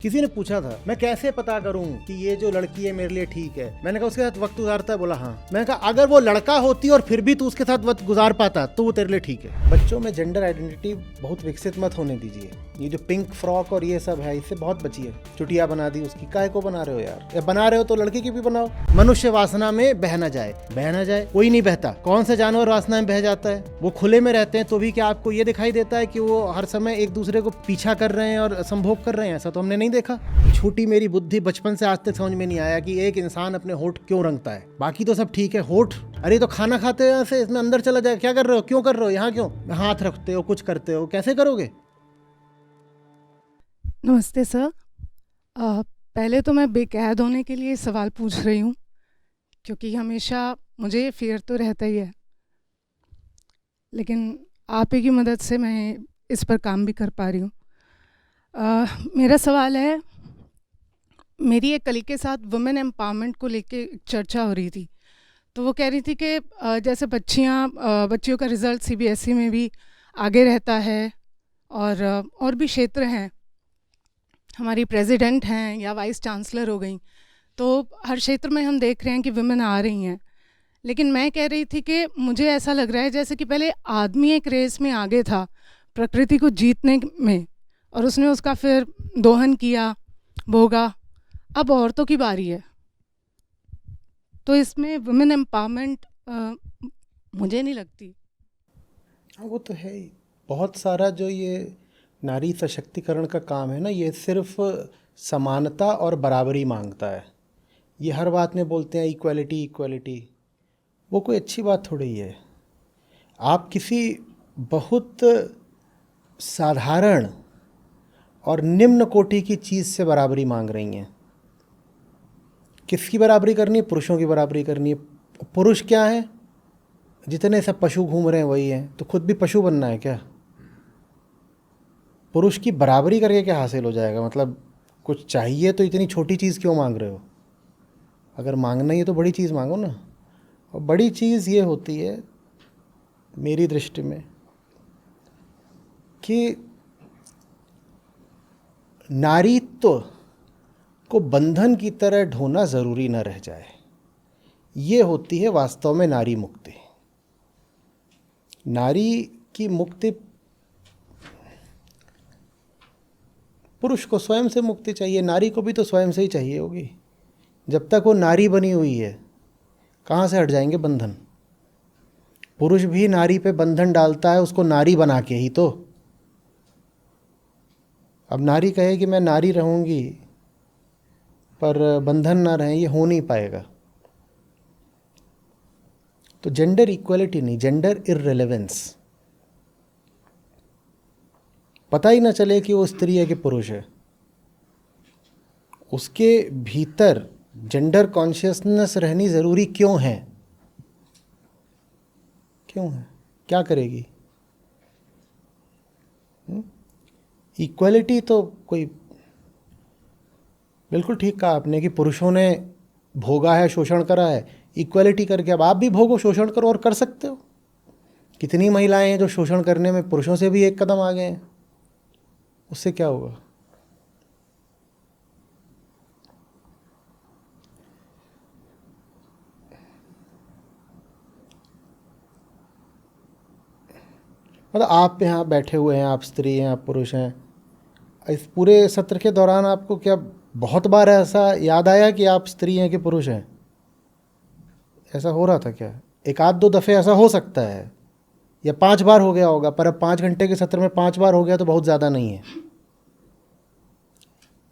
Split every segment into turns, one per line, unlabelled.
किसी ने पूछा था मैं कैसे पता करूं कि ये जो लड़की है मेरे लिए ठीक है। मैंने कहा उसके साथ वक्त गुजारता है? बोला हाँ। मैंने कहा अगर वो लड़का होती और फिर भी तू उसके साथ वक्त गुजार पाता तो वो तेरे लिए ठीक है। बच्चों में जेंडर आइडेंटिटी बहुत विकसित मत होने दीजिए। ये जो पिंक फ्रॉक और ये सब है इससे बहुत बचिए। चुटिया बना दी उसकी, काहे को बना रहे हो यार? या बना रहे हो तो लड़की की भी बनाओ। मनुष्य वासना में बह ना जाए, बह ना जाए। कोई नहीं बहता। कौन सा जानवर वासना में बह जाता है? वो खुले में रहते हैं तो भी क्या आपको ये दिखाई देता है कि वो हर समय एक दूसरे को पीछा कर रहे हैं और संभोग कर रहे हैं? ऐसा तो हमने नहीं देखा। छोटी मेरी बुद्धि बचपन से आज तक समझ में नहीं आया कि एक इंसान अपने होठ क्यों रंगता है। बाकी तो सब ठीक है, होठ अरे तो खाना खाते हैं से इसमें अंदर चला जाए। क्या कर रहे हो? क्यों कर रहे हो? यहाँ क्यों हाथ रखते हो? कुछ करते हो? कैसे करोगे?
नमस्ते सर। पहले तो मैं बेक़ैद होने के लिए सवाल पूछ रही हूँ, क्योंकि हमेशा मुझे ये फ़ियर तो रहता ही है, लेकिन आप ही की मदद से मैं इस पर काम भी कर पा रही हूँ। मेरा सवाल है, मेरी एक कलीग के साथ वुमेन एम्पावरमेंट को लेके चर्चा हो रही थी। तो वो कह रही थी कि जैसे बच्चियों का रिज़ल्ट सीबीएसई में भी आगे रहता है, और भी क्षेत्र हैं, हमारी प्रेसिडेंट हैं या वाइस चांसलर हो गई, तो हर क्षेत्र में हम देख रहे हैं कि वुमेन आ रही हैं। लेकिन मैं कह रही थी कि मुझे ऐसा लग रहा है जैसे कि पहले आदमी एक रेस में आगे था प्रकृति को जीतने में, और उसने उसका फिर दोहन किया, भोगा। अब औरतों की बारी है, तो इसमें वुमेन एम्पावरमेंट मुझे नहीं लगती।
हाँ वो तो है ही। बहुत सारा जो ये नारी सशक्तिकरण का काम है ना, ये सिर्फ समानता और बराबरी मांगता है। ये हर बात में बोलते हैं इक्वालिटी इक्वालिटी, वो कोई अच्छी बात थोड़ी है। आप किसी बहुत साधारण और निम्न कोटि की चीज़ से बराबरी मांग रही हैं। किसकी बराबरी करनी है? पुरुषों की बराबरी करनी है। पुरुष क्या है? जितने सब पशु घूम रहे हैं वही हैं, तो खुद भी पशु बनना है क्या? पुरुष की बराबरी करके क्या हासिल हो जाएगा? मतलब कुछ चाहिए तो इतनी छोटी चीज़ क्यों मांग रहे हो? अगर मांगना ही है तो बड़ी चीज़ मांगो ना। और बड़ी चीज़ ये होती है मेरी दृष्टि में कि नारीत्व को बंधन की तरह ढोना ज़रूरी न रह जाए। ये होती है वास्तव में नारी मुक्ति। नारी की मुक्ति, पुरुष को स्वयं से मुक्ति चाहिए, नारी को भी तो स्वयं से ही चाहिए होगी। जब तक वो नारी बनी हुई है कहाँ से हट जाएंगे बंधन? पुरुष भी नारी पे बंधन डालता है उसको नारी बना के ही तो। अब नारी कहे कि मैं नारी रहूँगी पर बंधन ना रहे, ये हो नहीं पाएगा। तो जेंडर इक्वलिटी नहीं, जेंडर इररिलेवेंस। पता ही ना चले कि वो स्त्री है कि पुरुष है। उसके भीतर जेंडर कॉन्शियसनेस रहनी ज़रूरी क्यों है? क्यों है? क्या करेगी? इक्वलिटी तो कोई, बिल्कुल ठीक कहा आपने कि पुरुषों ने भोगा है, शोषण करा है। इक्वलिटी करके अब आप भी भोगो, शोषण करो, और कर सकते हो। कितनी महिलाएं हैं जो शोषण करने में पुरुषों से भी एक कदम आगे हैं। उससे क्या होगा? मतलब आप यहाँ बैठे हुए हैं, आप स्त्री हैं, आप पुरुष हैं, इस पूरे सत्र के दौरान आपको क्या बहुत बार ऐसा याद आया कि आप स्त्री हैं कि पुरुष हैं? ऐसा हो रहा था क्या? एक आध दो दफ़े ऐसा हो सकता है, या 5 बार हो गया होगा, पर अब 5 घंटे के सत्र में 5 बार हो गया तो बहुत ज़्यादा नहीं है।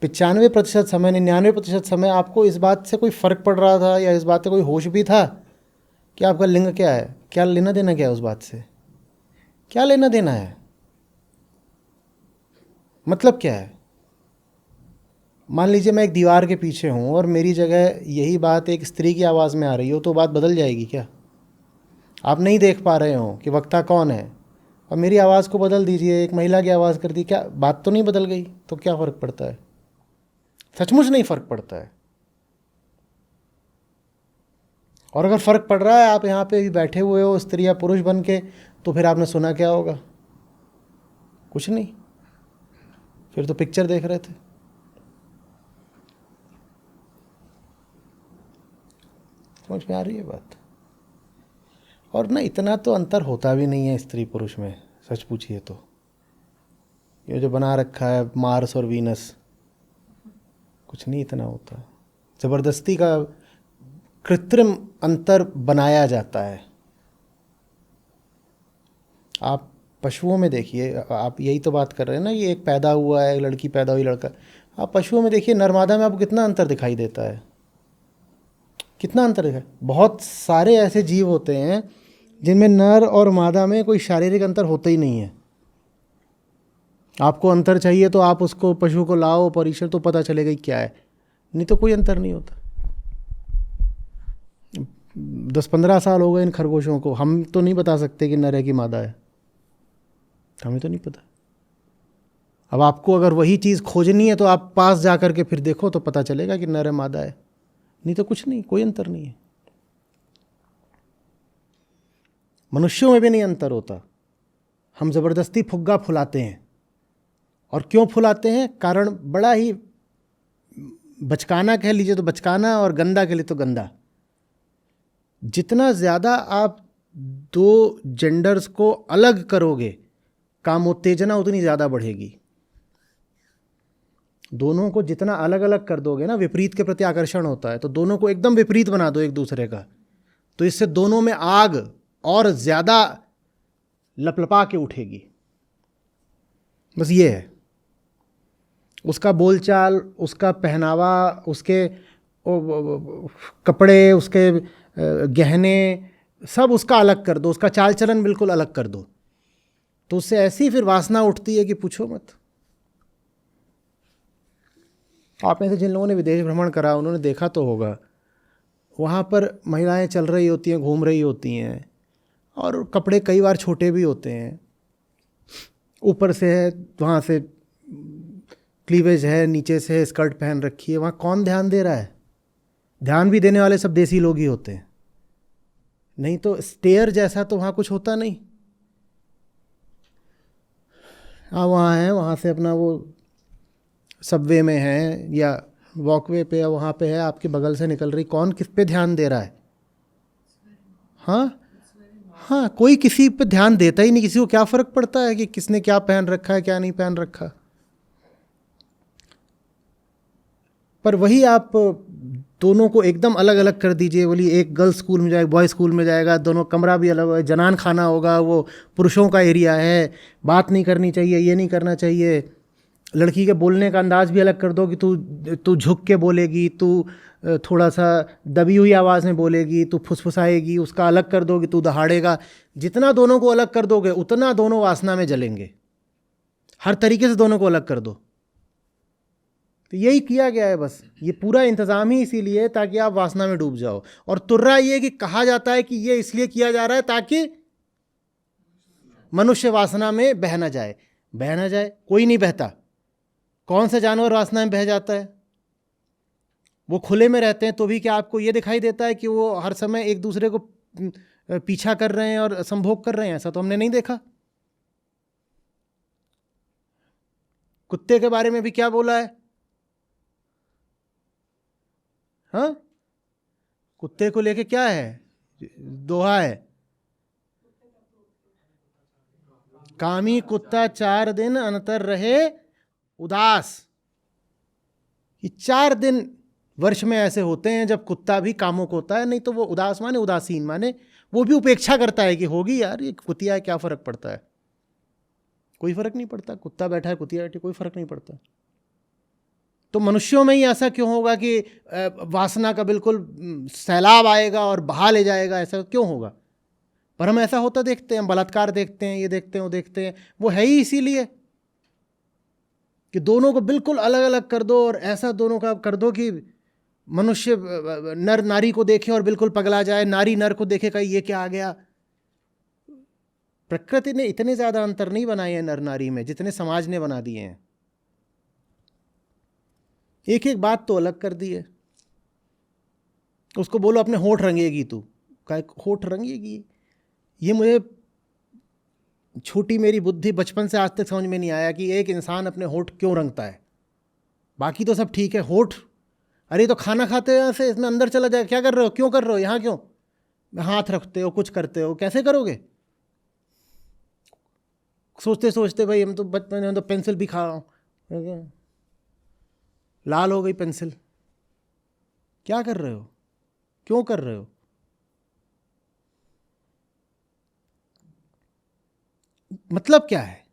95% समय, 99% समय आपको इस बात से कोई फ़र्क पड़ रहा था, या इस बात से कोई होश भी था कि आपका लिंग क्या है? क्या लेना देना क्या है उस बात से? क्या लेना देना है? मतलब क्या है? मान लीजिए मैं एक दीवार के पीछे हूँ और मेरी जगह यही बात एक स्त्री की आवाज़ में आ रही हो, तो बात बदल जाएगी क्या? आप नहीं देख पा रहे हो कि वक्ता कौन है, और मेरी आवाज़ को बदल दीजिए, एक महिला की आवाज़ कर दी, क्या बात तो नहीं बदल गई? तो क्या फ़र्क पड़ता है? सचमुच नहीं फ़र्क पड़ता है। और अगर फ़र्क पड़ रहा है, आप यहाँ पे भी बैठे हुए हो स्त्री या पुरुष बन के, तो फिर आपने सुना क्या होगा? कुछ नहीं। फिर तो पिक्चर देख रहे थे। समझ में आ रही है बात? और ना इतना तो अंतर होता भी नहीं है स्त्री पुरुष में, सच पूछिए तो। ये जो बना रखा है मार्स और वीनस, कुछ नहीं इतना होता। ज़बरदस्ती का कृत्रिम अंतर बनाया जाता है। आप पशुओं में देखिए, आप यही तो बात कर रहे हैं ना, ये एक पैदा हुआ है, लड़की पैदा हुई, लड़का। आप पशुओं में देखिए, नर मादा में आपको कितना अंतर दिखाई देता है, कितना अंतर दिखाई। बहुत सारे ऐसे जीव होते हैं जिनमें नर और मादा में कोई शारीरिक अंतर होता ही नहीं है। आपको अंतर चाहिए तो आप उसको, पशु को लाओ परीक्षण, तो पता चलेगा कि क्या है, नहीं तो कोई अंतर नहीं होता। 10-15 साल हो गए इन खरगोशों को, हम तो नहीं बता सकते कि नर है कि मादा है, हमें तो नहीं पता। अब आपको अगर वही चीज़ खोजनी है तो आप पास जा कर के फिर देखो तो पता चलेगा कि नर है मादा है, नहीं तो कुछ नहीं, कोई अंतर नहीं है। मनुष्यों में भी नहीं अंतर होता। हम ज़बरदस्ती फुग्गा फुलाते हैं, और क्यों फुलाते हैं? कारण बड़ा ही बचकाना कह लीजिए तो बचकाना, और गंदा कह लीजिए तो गंदा। जितना ज़्यादा आप दो जेंडर्स को अलग करोगे, कामोत्तेजना उतनी ज़्यादा बढ़ेगी। दोनों को जितना अलग अलग कर दोगे ना, विपरीत के प्रति आकर्षण होता है, तो दोनों को एकदम विपरीत बना दो एक दूसरे का, तो इससे दोनों में आग और ज़्यादा लपलपा के उठेगी। बस ये है। उसका बोलचाल, उसका पहनावा, उसके कपड़े, उसके गहने, सब उसका अलग कर दो, उसका चाल चलन बिल्कुल अलग कर दो, तो उससे ऐसी फिर वासना उठती है कि पूछो मत। आप में से जिन लोगों ने विदेश भ्रमण करा, उन्होंने देखा तो होगा, वहाँ पर महिलाएं चल रही होती हैं, घूम रही होती हैं, और कपड़े कई बार छोटे भी होते हैं, ऊपर से है, वहाँ से क्लीवेज है, नीचे से स्कर्ट पहन रखी है। वहाँ कौन ध्यान दे रहा है? ध्यान भी देने वाले सब देसी लोग ही होते हैं, नहीं तो स्टेयर जैसा तो वहाँ कुछ होता नहीं। हाँ, वहाँ है, वहाँ से अपना वो सबवे में है या वॉकवे पे या वहाँ पे है, आपके बगल से निकल रही, कौन किस पे ध्यान दे रहा है? हाँ हाँ, कोई किसी पे ध्यान देता ही नहीं। किसी को क्या फ़र्क पड़ता है कि किसने क्या पहन रखा है, क्या नहीं पहन रखा। पर वही आप दोनों को एकदम अलग अलग कर दीजिए, बोली एक गर्ल्स स्कूल में जाएगा, बॉय स्कूल में जाएगा, दोनों कमरा भी अलग है, जनान खाना होगा, वो पुरुषों का एरिया है, बात नहीं करनी चाहिए, ये नहीं करना चाहिए। लड़की के बोलने का अंदाज़ भी अलग कर दो कि तू झुक के बोलेगी, तू थोड़ा सा दबी हुई आवाज़ में बोलेगी, तू फुसफुसाएगी, उसका अलग कर दो कि तू दहाड़ेगा। जितना दोनों को अलग कर दोगे उतना दोनों वासना में जलेंगे। हर तरीके से दोनों को अलग कर दो। तो यही किया गया है बस, ये पूरा इंतज़ाम ही इसीलिए है ताकि आप वासना में डूब जाओ। और तुर्रा ये कि कहा जाता है कि ये इसलिए किया जा रहा है ताकि मनुष्य वासना में बह ना जाए। बह ना जाए, कोई नहीं बहता। कौन सा जानवर वासना में बह जाता है? वो खुले में रहते हैं, तो भी क्या आपको ये दिखाई देता है कि वो हर समय एक दूसरे को पीछा कर रहे हैं और संभोग कर रहे हैं? ऐसा तो हमने नहीं देखा। कुत्ते के बारे में भी क्या बोला है? हाँ, कुत्ते को लेके क्या है दोहा है? कामी कुत्ता 4 दिन अंतर रहे उदास। ये 4 दिन वर्ष में ऐसे होते हैं जब कुत्ता भी कामुक होता है, नहीं तो वो उदास माने उदासीन माने वो भी उपेक्षा करता है कि होगी यार, ये कुतिया है, क्या फ़र्क पड़ता है? कोई फ़र्क नहीं पड़ता। कुत्ता बैठा है, कुतिया बैठी, कोई फ़र्क नहीं पड़ता। तो मनुष्यों में ही ऐसा क्यों होगा कि वासना का बिल्कुल सैलाब आएगा और बहा ले जाएगा? ऐसा क्यों होगा? पर हम ऐसा होता देखते हैं, बलात्कार देखते हैं, ये देखते हैं, वो देखते हैं। वो है ही इसीलिए कि दोनों को बिल्कुल अलग अलग कर दो, और ऐसा दोनों का कर दो कि मनुष्य नर नारी को देखे और बिल्कुल पगला जाए, नारी नर को देखे कहीं ये क्या आ गया। प्रकृति ने इतने ज़्यादा अंतर नहीं बनाए हैं नर नारी में जितने समाज ने बना दिए हैं। एक एक बात तो अलग कर दी है। उसको बोलो अपने होठ रंगेगी, तू क्या होठ रंगेगी? ये मुझे छोटी मेरी बुद्धि बचपन से आज तक समझ में नहीं आया कि एक इंसान अपने होठ क्यों रंगता है। बाकी तो सब ठीक है, होठ अरे तो खाना खाते हो यहाँ से, इसमें अंदर चला जाए, क्या कर रहे हो, क्यों कर रहे हो, यहाँ क्यों हाथ रखते हो, कुछ करते हो, कैसे करोगे? सोचते सोचते भाई हम तो बचपन में तो पेंसिल भी खा रहा हूँ, लाल हो गई पेंसिल। क्या कर रहे हो, क्यों कर रहे हो? मतलब क्या है?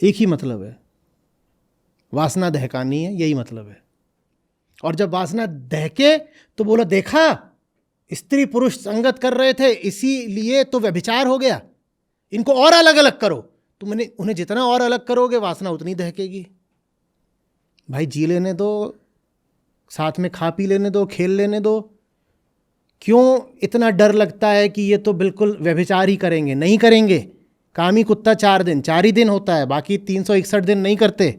एक ही मतलब है, वासना दहकानी है, यही मतलब है। और जब वासना दहके तो बोला देखा स्त्री पुरुष संगत कर रहे थे इसीलिए तो व्यभिचार हो गया, इनको और अलग अलग करो। तो मैंने उन्हें जितना और अलग करोगे वासना उतनी दहकेगी। भाई जी लेने दो, साथ में खा पी लेने दो, खेल लेने दो। क्यों इतना डर लगता है कि ये तो बिल्कुल व्यभिचार ही करेंगे? नहीं करेंगे। कामी कुत्ता 4 ही दिन होता है, बाकी 361 दिन नहीं करते।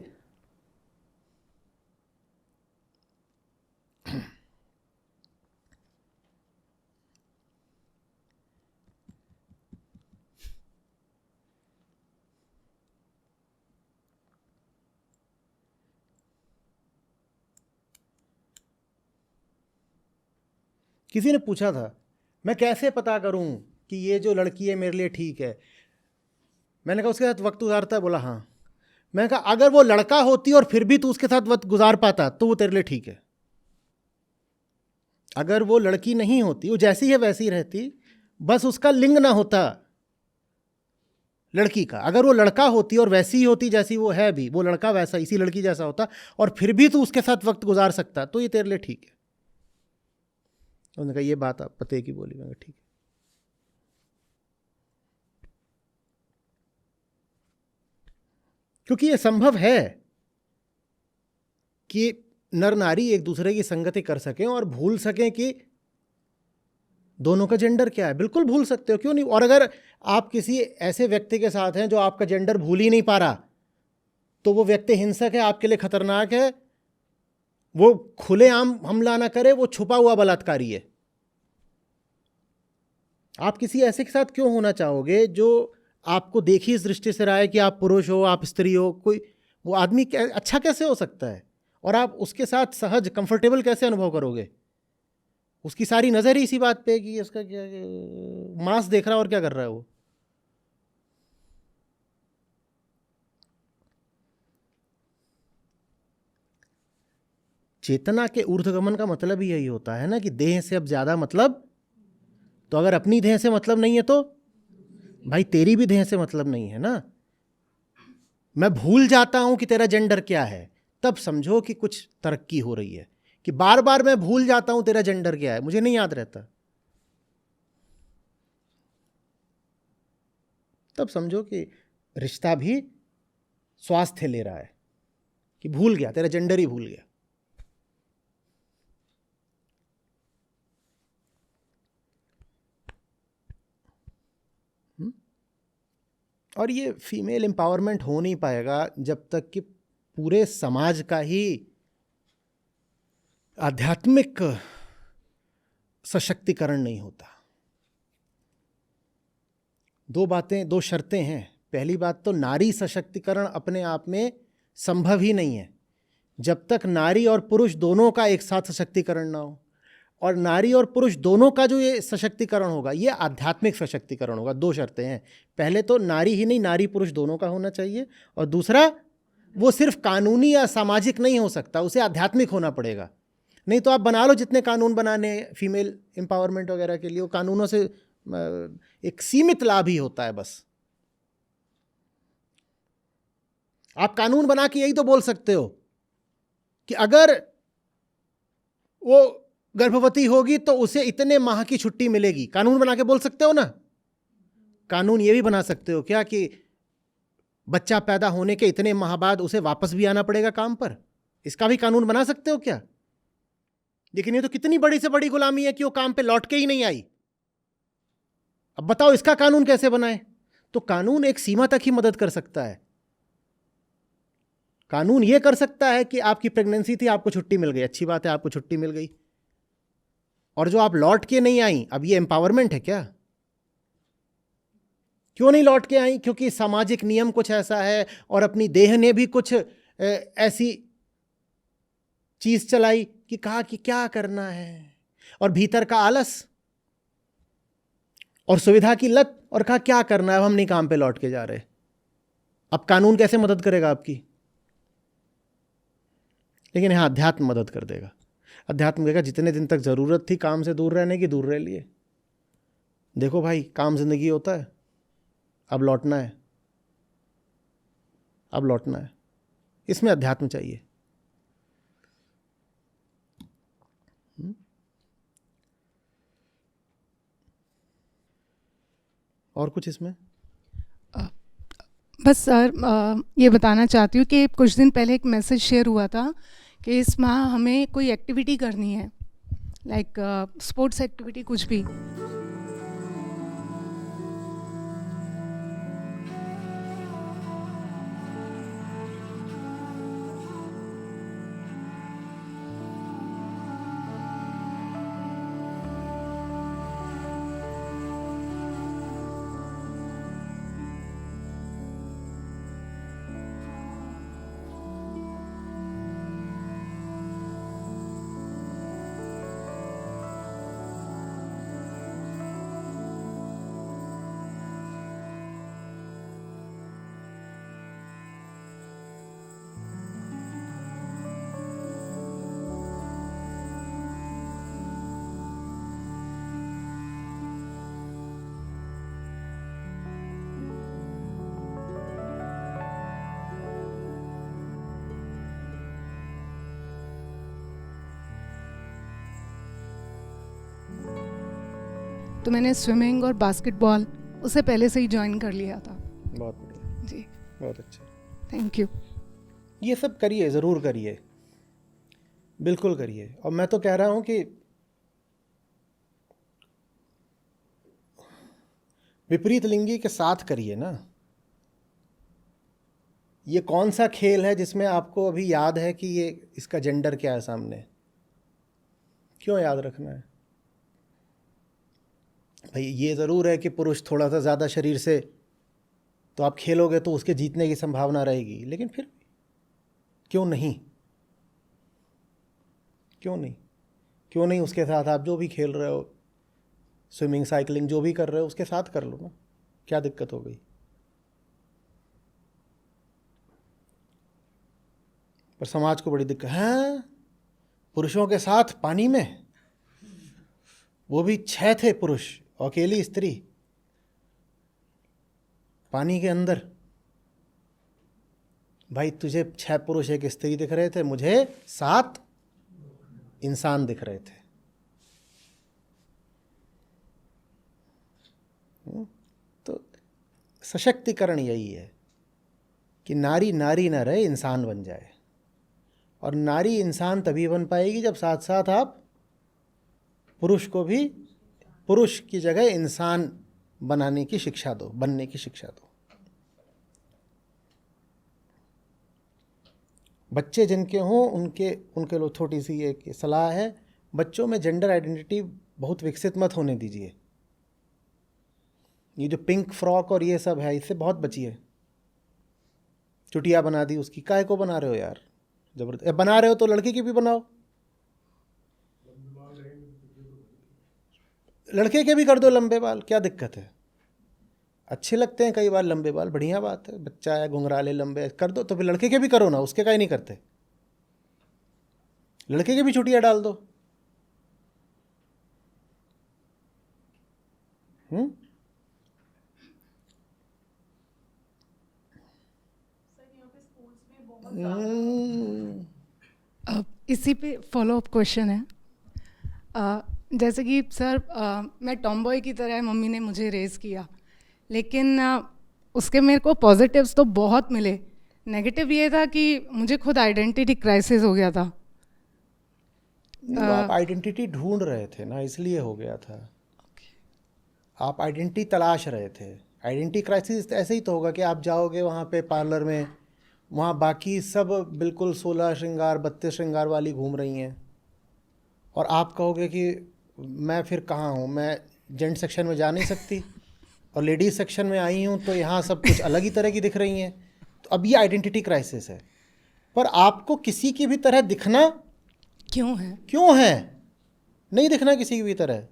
किसी ने पूछा था मैं कैसे पता करूं कि ये जो लड़की है मेरे लिए ठीक है? मैंने कहा उसके साथ वक्त गुजारता है? बोला हाँ। मैंने कहा अगर वो लड़का होती और फिर भी तू उसके साथ वक्त गुजार पाता तो वो तेरे लिए ठीक है। अगर वो लड़की नहीं होती, वो जैसी है वैसी रहती, बस उसका लिंग ना होता लड़की का। अगर वो लड़का होती और वैसी ही होती जैसी वो है भी, वो लड़का वैसा इसी लड़की जैसा होता और फिर भी तू उसके साथ वक्त गुजार सकता तो ये तेरे लिए ठीक है। उन्होंने कहा ये बात आप पते की बोली। मैंने कहा ठीक है। क्योंकि ये संभव है कि नर नारी एक दूसरे की संगति कर सकें और भूल सकें कि दोनों का जेंडर क्या है। बिल्कुल भूल सकते हो, क्यों नहीं। और अगर आप किसी ऐसे व्यक्ति के साथ हैं जो आपका जेंडर भूल ही नहीं पा रहा, तो वो व्यक्ति हिंसक है, आपके लिए खतरनाक है। वो खुलेआम हमला ना करे, वो छुपा हुआ बलात्कारी है। आप किसी ऐसे के साथ क्यों होना चाहोगे जो आपको देखी इस दृष्टि से रहा है कि आप पुरुष हो, आप स्त्री हो? कोई वो आदमी अच्छा कैसे हो सकता है? और आप उसके साथ सहज कंफर्टेबल कैसे अनुभव करोगे? उसकी सारी नज़र ही इसी बात पे है कि उसका क्या मांस देख रहा है और क्या कर रहा है वो। चेतना के ऊर्ध्वगमन का मतलब ही यही होता है ना कि देह से अब ज्यादा मतलब। तो अगर अपनी देह से मतलब नहीं है तो भाई तेरी भी देह से मतलब नहीं है ना। मैं भूल जाता हूं कि तेरा जेंडर क्या है, तब समझो कि कुछ तरक्की हो रही है। कि बार बार मैं भूल जाता हूं तेरा जेंडर क्या है, मुझे नहीं याद रहता, तब समझो कि रिश्ता भी स्वास्थ्य ले रहा है। कि भूल गया, तेरा जेंडर ही भूल गया। और ये फीमेल एम्पावरमेंट हो नहीं पाएगा जब तक कि पूरे समाज का ही आध्यात्मिक सशक्तिकरण नहीं होता। दो शर्तें हैं। पहली बात तो नारी सशक्तिकरण अपने आप में संभव ही नहीं है जब तक नारी और पुरुष दोनों का एक साथ सशक्तिकरण ना हो। और नारी और पुरुष दोनों का जो ये सशक्तिकरण होगा ये आध्यात्मिक सशक्तिकरण होगा। 2 शर्तें हैं। पहले तो नारी ही नहीं, नारी पुरुष दोनों का होना चाहिए। और दूसरा, वो सिर्फ कानूनी या सामाजिक नहीं हो सकता, उसे आध्यात्मिक होना पड़ेगा। नहीं तो आप बना लो जितने कानून बनाने फीमेल एम्पावरमेंट वगैरह के लिए, वो कानूनों से एक सीमित लाभ ही होता है बस। आप कानून बना के यही तो बोल सकते हो कि अगर वो गर्भवती होगी तो उसे इतने माह की छुट्टी मिलेगी। कानून बना के बोल सकते हो ना। कानून ये भी बना सकते हो क्या कि बच्चा पैदा होने के इतने माह बाद उसे वापस भी आना पड़ेगा काम पर? इसका भी कानून बना सकते हो क्या? लेकिन ये तो कितनी बड़ी से बड़ी गुलामी है कि वो काम पे लौट के ही नहीं आई। अब बताओ इसका कानून कैसे बनाए? तो कानून एक सीमा तक ही मदद कर सकता है। कानून ये कर सकता है कि आपकी प्रेगनेंसी थी, आपको छुट्टी मिल गई, अच्छी बात है, आपको छुट्टी मिल गई। और जो आप लौट के नहीं आई, अब ये एम्पावरमेंट है क्या? क्यों नहीं लौट के आई? क्योंकि सामाजिक नियम कुछ ऐसा है और अपनी देह ने भी कुछ ऐसी चीज़ चलाई कि कहा कि क्या करना है, और भीतर का आलस और सुविधा की लत, और कहा क्या करना है, अब हम नहीं काम पे लौट के जा रहे। अब कानून कैसे मदद करेगा आपकी? लेकिन यहाँ अध्यात्म मदद कर देगा। अध्यात्म कहेगा जितने दिन तक ज़रूरत थी काम से दूर रहने की, दूर रह लिए। देखो भाई, काम जिंदगी होता है, अब लौटना है, अब लौटना है। इसमें अध्यात्म चाहिए। और कुछ इसमें?
बस सर ये बताना चाहती हूँ कि कुछ दिन पहले एक मैसेज शेयर हुआ था कि इस माह हमें कोई एक्टिविटी करनी है, लाइक स्पोर्ट्स एक्टिविटी, कुछ भी। तो मैंने स्विमिंग और बास्केटबॉल उससे पहले से ही ज्वाइन कर लिया था।
बहुत बढ़िया
जी,
बहुत अच्छा।
Thank you.
ये सब करिए, ज़रूर करिए, बिल्कुल करिए। और मैं तो कह रहा हूँ कि विपरीत लिंगी के साथ करिए ना। ये कौन सा खेल है जिसमें आपको अभी याद है कि ये इसका जेंडर क्या है सामने? क्यों याद रखना है भाई? ये ज़रूर है कि पुरुष थोड़ा सा ज़्यादा शरीर से, तो आप खेलोगे तो उसके जीतने की संभावना रहेगी, लेकिन फिर क्यों नहीं? क्यों नहीं? क्यों नहीं उसके साथ आप जो भी खेल रहे हो, स्विमिंग, साइकिलिंग, जो भी कर रहे हो, उसके साथ कर लो ना। क्या दिक्कत हो गई? पर समाज को बड़ी दिक्कत है, पुरुषों के साथ पानी में, वो भी 6 थे पुरुष, अकेली स्त्री पानी के अंदर। भाई तुझे 6 पुरुष एक स्त्री दिख रहे थे, मुझे 7 इंसान दिख रहे थे। तो सशक्तिकरण यही है कि नारी नारी ना रहे, इंसान बन जाए। और नारी इंसान तभी बन पाएगी जब साथ साथ आप पुरुष को भी पुरुष की जगह इंसान बनाने की शिक्षा दो, बनने की शिक्षा दो। बच्चे जिनके हों उनके लिए थोड़ी सी एक सलाह है, बच्चों में जेंडर आइडेंटिटी बहुत विकसित मत होने दीजिए। ये जो पिंक फ्रॉक और ये सब है, इससे बहुत बचिए। चुटिया बना दी उसकी, काहे को बना रहे हो यार? जबरदस्त बना रहे हो तो लड़की की भी बनाओ, लड़के के भी कर दो लंबे बाल, क्या दिक्कत है? अच्छे लगते हैं कई बार लंबे बाल, बढ़िया बात है। बच्चा है, घुंघराले लंबे कर दो, तो फिर लड़के के भी करो ना, उसके काहे नहीं करते? लड़के के भी चुटिया डाल दो।
इसी पे फॉलो अप क्वेश्चन है। जैसे कि सर मैं टॉमबॉय की तरह मम्मी ने मुझे रेज किया, लेकिन उसके मेरे को पॉजिटिव्स तो बहुत मिले। नेगेटिव ये था कि मुझे खुद आइडेंटिटी क्राइसिस हो गया था।
आप आइडेंटिटी ढूंढ रहे थे ना, इसलिए हो गया था। आप आइडेंटिटी तलाश रहे थे। आइडेंटिटी क्राइसिस ऐसे ही तो होगा कि आप जाओगे वहाँ पे पार्लर में, वहाँ बाकी सब बिल्कुल 16 श्रृंगार 32 श्रृंगार वाली घूम रही हैं, और आप कहोगे कि मैं फिर कहाँ हूँ, मैं जेंट सेक्शन में जा नहीं सकती और लेडीज सेक्शन में आई हूँ तो यहाँ सब कुछ अलग ही तरह की दिख रही हैं। तो अब ये आइडेंटिटी क्राइसिस है। पर आपको किसी की भी तरह दिखना
क्यों है?
क्यों है? नहीं दिखना किसी की भी तरह।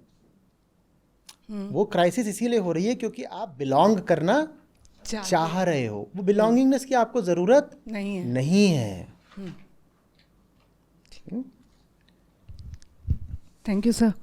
वो क्राइसिस इसीलिए हो रही है क्योंकि आप बिलोंग करना चाह रहे हो। वो बिलोंगिंगनेस की आपको जरूरत
नहीं है।
नहीं है।
Thank you sir.